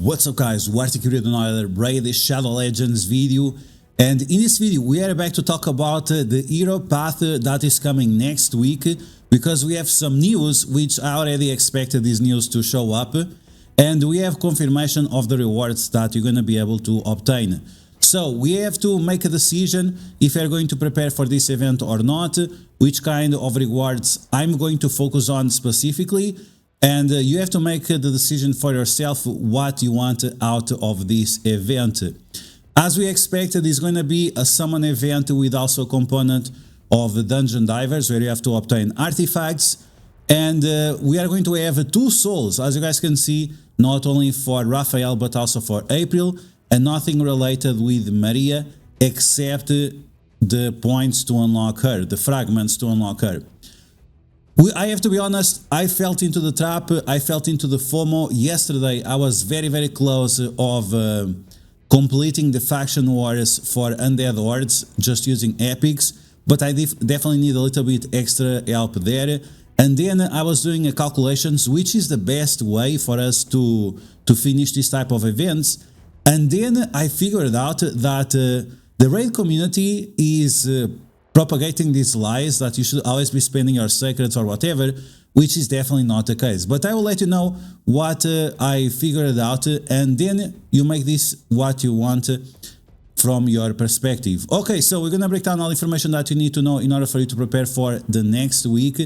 What's up guys, DuArktik here with another Raid Shadow Legends video, and in this video we are back to talk about the hero path that is coming next week, because we have some news which I already expected these news to show up, and we have confirmation of the rewards that you're going to be able to obtain. So we have to make a decision if you're going to prepare for this event or not, which kind of rewards I'm going to focus on specifically. And you have to make the decision for yourself what you want out of this event. As we expected, it's going to be a summon event with also a component of dungeon divers where you have to obtain artifacts. And we are going to have 2 souls, as you guys can see, not only for Raphael but also for April, and nothing related with Maria except the points to unlock her, the fragments to unlock her. I have to be honest, I fell into the trap, I fell into the FOMO. Yesterday I was very close of completing the faction wars for Undead Hordes just using epics, but I definitely need a little bit extra help there. And then I was doing a calculations which is the best way for us to finish this type of events, and then I figured out that the raid community is propagating these lies that you should always be spending your secrets or whatever, which is definitely not the case. But I will let you know what I figured out, and then you make this what you want from your perspective. Okay, so we're gonna break down all information that you need to know in order for you to prepare for the next week.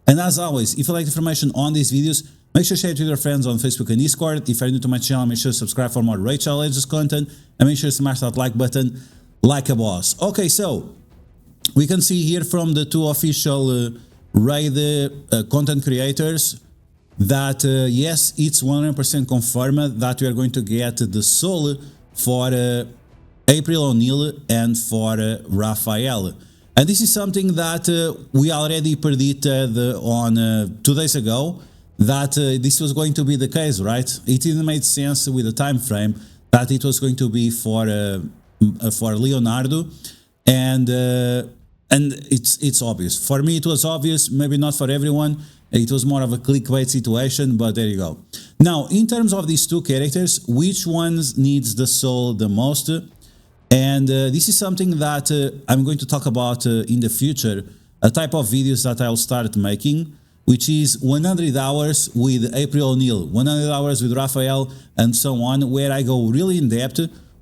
And as always, if you like information on these videos, make sure to share it with your friends on Facebook and Discord. If you're new to my channel, make sure to subscribe for more Raid Shadow Legends content, and make sure to smash that like button like a boss. Okay, so we can see here from the 2 official raid content creators that yes, it's 100% confirmed that we are going to get the soul for April O'Neil and for Raphael. And this is something that we already predicted on 2 days ago, that this was going to be the case, right? It didn't make sense with the time frame that it was going to be for Leonardo, and it's obvious. For me it was obvious, maybe not for everyone. It was more of a clickbait situation, but there you go. Now, in terms of these 2 characters, which ones needs the soul the most? And this is something that I'm going to talk about in the future, a type of videos that I'll start making, which is 100 hours with April O'Neil, 100 hours with Raphael, and so on, where I go really in depth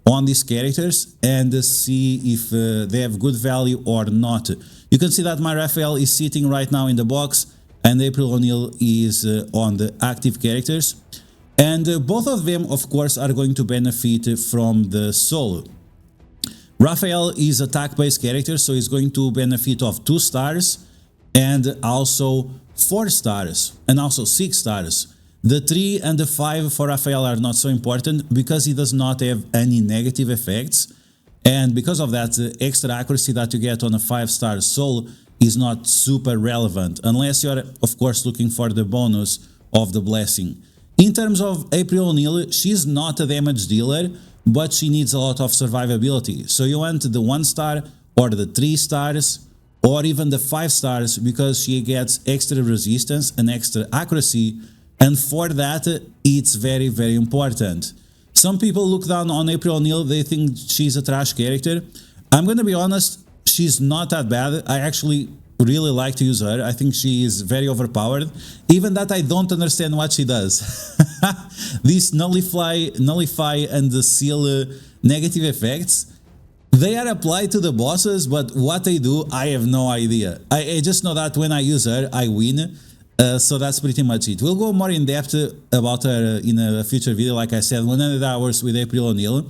on these characters and see if they have good value or not. You can see that my Raphael is sitting right now in the box, and April O'Neil is on the active characters, and both of them of course are going to benefit from the soul. Raphael is attack based character, so he's going to benefit of 2 stars and also 4 stars and also 6 stars. The 3 and the 5 for Raphael are not so important because he does not have any negative effects, and because of that, the extra accuracy that you get on a 5-star soul is not super relevant, unless you're of course looking for the bonus of the blessing. In terms of April O'Neil, she's not a damage dealer, but she needs a lot of survivability. So you want the 1-star or the 3 stars or even the 5 stars, because she gets extra resistance and extra accuracy. And for that, it's very important. Some people look down on April O'Neil, they think she's a trash character. I'm gonna be honest, she's not that bad. I actually really like to use her. I think she is very overpowered, even that I don't understand what she does. These nullify and seal negative effects, they are applied to the bosses, but what they do, I have no idea. I just know that when I use her, I win. So that's pretty much it. We'll go more in depth about her in a future video. Like I said, 100 hours with April O'Neil.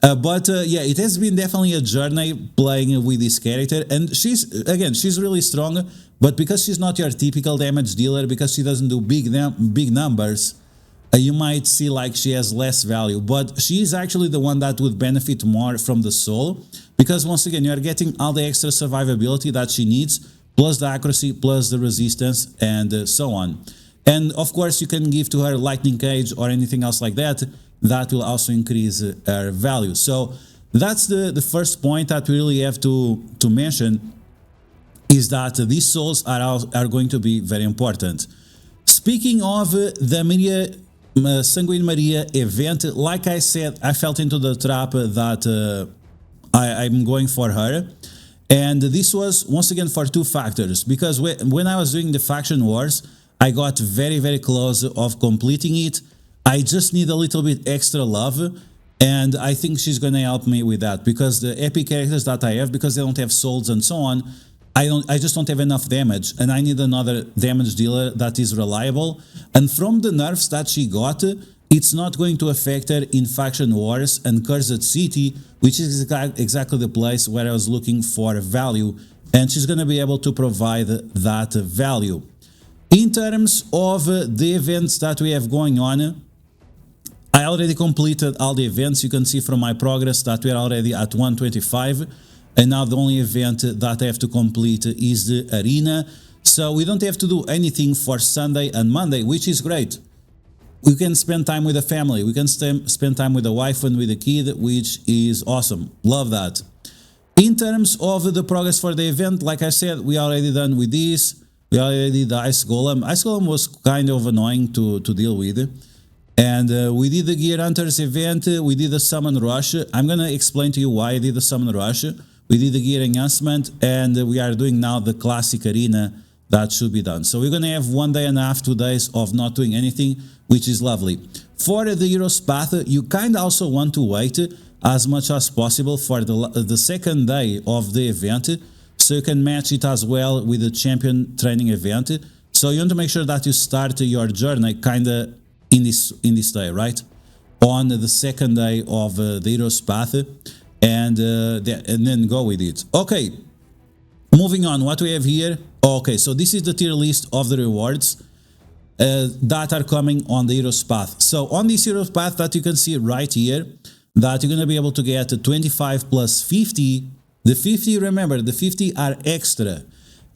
But yeah, it has been definitely a journey playing with this character, and she's really strong, but because she's not your typical damage dealer, because she doesn't do big numbers, you might see like she has less value, but she's actually the one that would benefit more from the soul, because once again, you're getting all the extra survivability that she needs, plus the accuracy, plus the resistance, and so on. And of course, you can give to her Lightning Cage or anything else like that, that will also increase her value. So that's the first point that we really have to mention, is that these souls are going to be very important. Speaking of the media Sanguine Maria event. Like I said, I fell into the trap that I'm going for her. And this was, once again, for two factors. Because when I was doing the faction wars, I got very, very close of completing it. I just need a little bit extra love. And I think she's going to help me with that. Because the epic characters that I have, because they don't have souls and so on, I just don't have enough damage. And I need another damage dealer that is reliable. And from the nerfs that she got, it's not going to affect her in Faction Wars and Cursed City, which is exactly the place where I was looking for value, and she's going to be able to provide that value. In terms of the events that we have going on, I already completed all the events. You can see from my progress that we're already at 125, and now the only event that I have to complete is the arena. So we don't have to do anything for Sunday and Monday, which is great. We can spend time with the family, we can spend time with the wife and with the kid, which is awesome. Love that. In terms of the progress for the event, like I said, we already done with this. We already did the Ice Golem. Ice Golem was kind of annoying to deal with. And we did the Gear Hunters event, we did the Summon Rush. I'm going to explain to you why I did the Summon Rush. We did the Gear Enhancement, and we are doing now the Classic Arena that should be done. So we're going to have 1 day and a half, 2 days of not doing anything, which is lovely. For the Hero's Path, you kind of also want to wait as much as possible for the second day of the event, so you can match it as well with the Champion Training event. So you want to make sure that you start your journey kind of in this day, right? On the second day of the Hero's Path, and then go with it. Okay, moving on, what we have here. Okay, so this is the tier list of the rewards that are coming on the Hero's Path. So on this Hero's Path that you can see right here, that you're going to be able to get 25 plus 50. The 50, remember, the 50 are extra.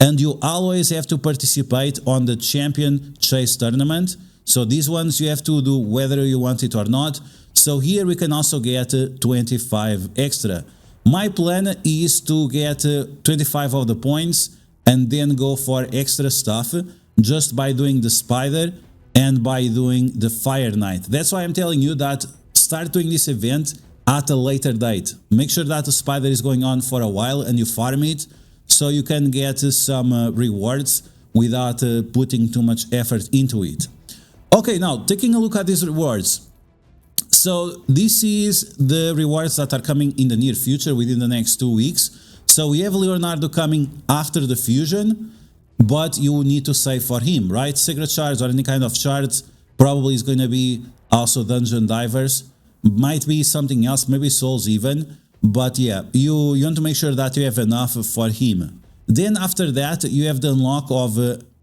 And you always have to participate on the Champion Chase Tournament. So these ones you have to do whether you want it or not. So here we can also get 25 extra. My plan is to get 25 of the points and then go for extra stuff just by doing the Spider and by doing the Fire Knight. That's why I'm telling you that start doing this event at a later date. Make sure that the Spider is going on for a while and you farm it so you can get some rewards without putting too much effort into it. Okay, now taking a look at these rewards. So this is the rewards that are coming in the near future within the next 2 weeks. So we have Leonardo coming after the fusion, but you need to save for him, right? Secret shards or any kind of shards probably is going to be also dungeon divers. Might be something else, maybe souls even. But yeah, you want to make sure that you have enough for him. Then after that, you have the unlock of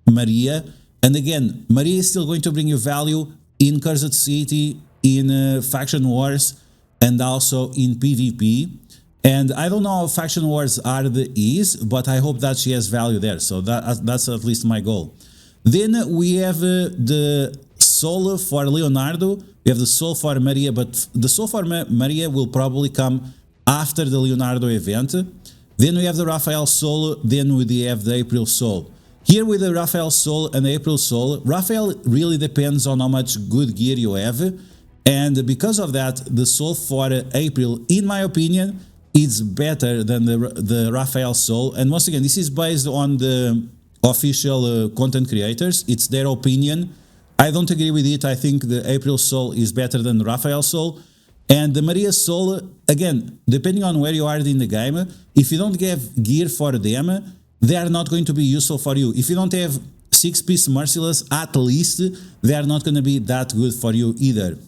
Maria. And again, Maria is still going to bring you value in Cursed City, in Faction Wars, and also in PvP. And I don't know how Faction Wars are the ease, but I hope that she has value there. So that's at least my goal. Then we have the soul for Leonardo. We have the soul for Maria, but the soul for Maria will probably come after the Leonardo event. Then we have the Raphael soul. Then we have the April soul. Here with the Raphael soul and the April soul, Raphael really depends on how much good gear you have. And because of that, the soul for April, in my opinion, is better than the Raphael soul. And once again, this is based on the official content creators. It's their opinion. I don't agree with it. I think the April soul is better than the Raphael soul. And the Maria soul, again, depending on where you are in the game, if you don't have gear for them, they are not going to be useful for you. If you don't have 6-piece Merciless, at least, they are not going to be that good for you either.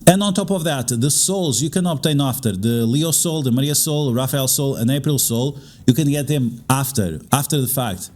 And on top of that, the souls you can obtain after. The Leo soul, the Maria soul, Raphael soul, and April soul, you can get them after the fact.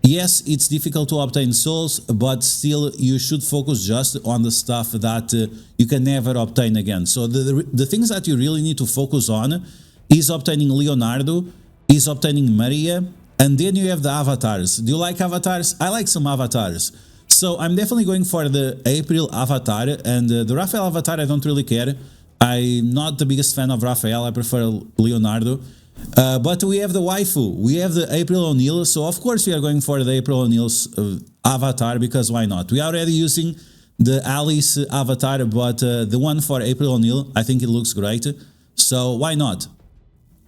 Yes, it's difficult to obtain souls, but still you should focus just on the stuff that you can never obtain again. So the things that you really need to focus on is obtaining Leonardo, is obtaining Maria, and then you have the avatars. Do you like avatars? I like some avatars. So I'm definitely going for the April avatar, and the Raphael avatar I don't really care. I'm not the biggest fan of Raphael, I prefer Leonardo. But we have the waifu, we have the April O'Neil, so of course we are going for the April O'Neil's avatar, because why not? We are already using the Alice avatar, but the one for April O'Neil, I think it looks great. So why not?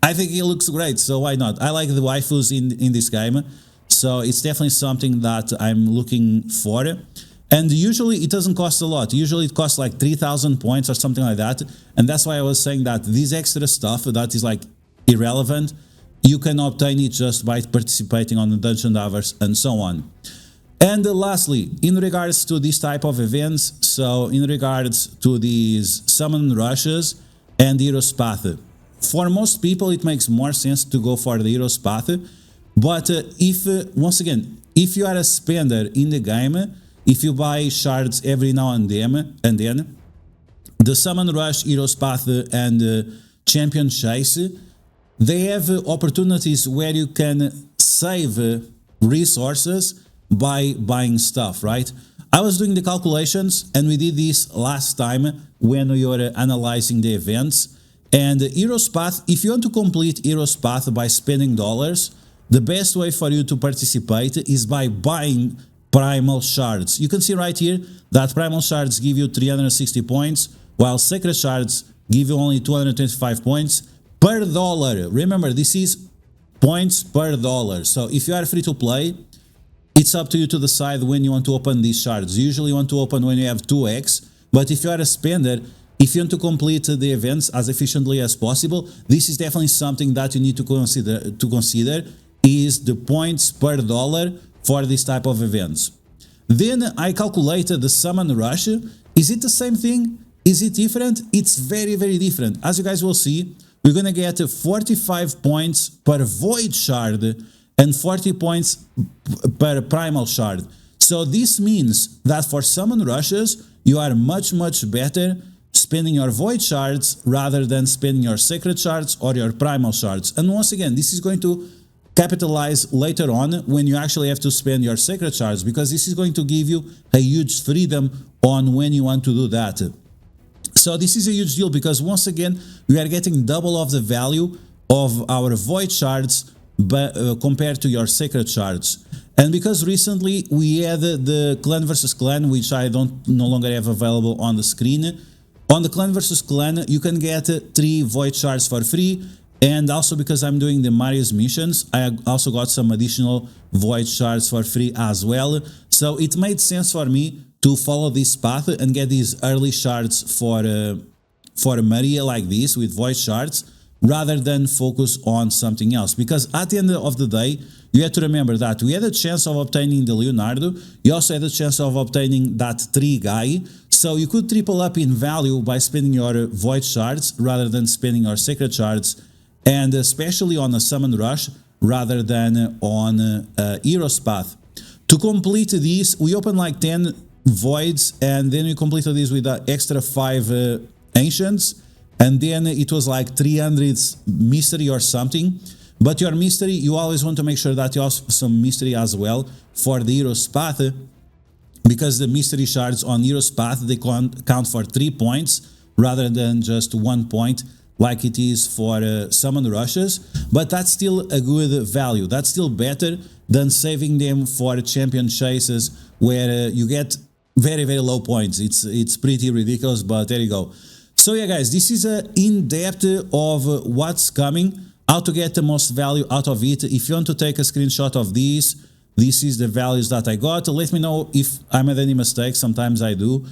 I think it looks great, so why not? I like the waifus in this game, so it's definitely something that I'm looking for. And usually it doesn't cost a lot. Usually it costs like 3,000 points or something like that. And that's why I was saying that this extra stuff that is like irrelevant, you can obtain it just by participating on the Dungeon Divers and so on. And lastly, in regards to this type of events, so in regards to these summon rushes and Hero's Path, for most people it makes more sense to go for the Hero's Path, but once again, if you are a spender in the game, if you buy shards every now and then, the Summon Rush, Hero's Path and Champion Chase, they have opportunities where you can save resources by buying stuff, right? I was doing the calculations and we did this last time when we were analyzing the events. And Hero's Path, if you want to complete Hero's Path by spending dollars, the best way for you to participate is by buying Primal Shards. You can see right here that Primal Shards give you 360 points, while Sacred Shards give you only 225 points per dollar. Remember, this is points per dollar. So if you are free to play, it's up to you to decide when you want to open these shards. Usually you want to open when you have 2x, but if you are a spender, if you want to complete the events as efficiently as possible, this is definitely something that you need to consider is the points per dollar for this type of events. Then I calculated the Summon Rush. Is it the same thing? Is it different? It's very, very different. As you guys will see, we're gonna get 45 points per Void Shard and 40 points per Primal Shard. So this means that for Summon Rushes, you are much, much better spending your Void Shards rather than spending your Sacred Shards or your Primal Shards. And once again, this is going to capitalize later on when you actually have to spend your Sacred Shards, because this is going to give you a huge freedom on when you want to do that. So this is a huge deal because once again, we are getting double of the value of our Void Shards compared to your Sacred Shards. And because recently we added the Clan vs Clan, which I no longer have available on the screen. On the Clan vs Clan, you can get 3 Void Shards for free, and also because I'm doing the Mario's missions, I also got some additional Void Shards for free as well. So it made sense for me to follow this path and get these early shards for Maria like this with Void Shards, rather than focus on something else. Because at the end of the day, you have to remember that we had a chance of obtaining the Leonardo, you also had a chance of obtaining that tree guy, so you could triple up in value by spending your Void Shards rather than spending your Sacred Shards, and especially on a Summon Rush rather than on Hero's Path. To complete this, we opened like 10 Voids, and then we completed this with an extra 5 Ancients, and then it was like 300 mystery or something. But your mystery, you always want to make sure that you have some mystery as well for the Hero's Path, because the mystery shards on Hero's Path, they count for 3 points rather than just 1 point like it is for Summon Rushes. But that's still a good value. That's still better than saving them for Champion Chases where you get very, very low points. It's pretty ridiculous, but there you go. So yeah guys, this is an in-depth of what's coming, how to get the most value out of it. If you want to take a screenshot of this is the values that I got. Let me know if I made any mistakes. Sometimes I do,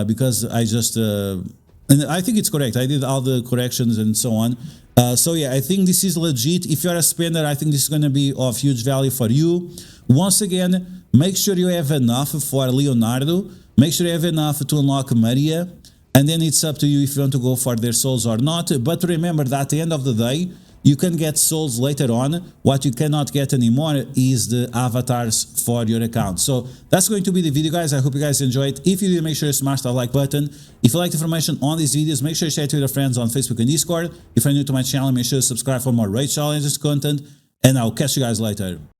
because I just and I think it's correct. I did all the corrections and so on. So yeah, I think this is legit. If you're a spender, I think this is going to be of huge value for you. Once again, make sure you have enough for Leonardo. Make sure you have enough to unlock Maria. And then it's up to you if you want to go for their souls or not. But remember that at the end of the day, you can get souls later on. What you cannot get anymore is the avatars for your account. So that's going to be the video, guys. I hope you guys enjoyed. If you did, make sure you smash that like button. If you liked the information on these videos, make sure you share it with your friends on Facebook and Discord. If you're new to my channel, make sure to subscribe for more raid challenges content. And I'll catch you guys later.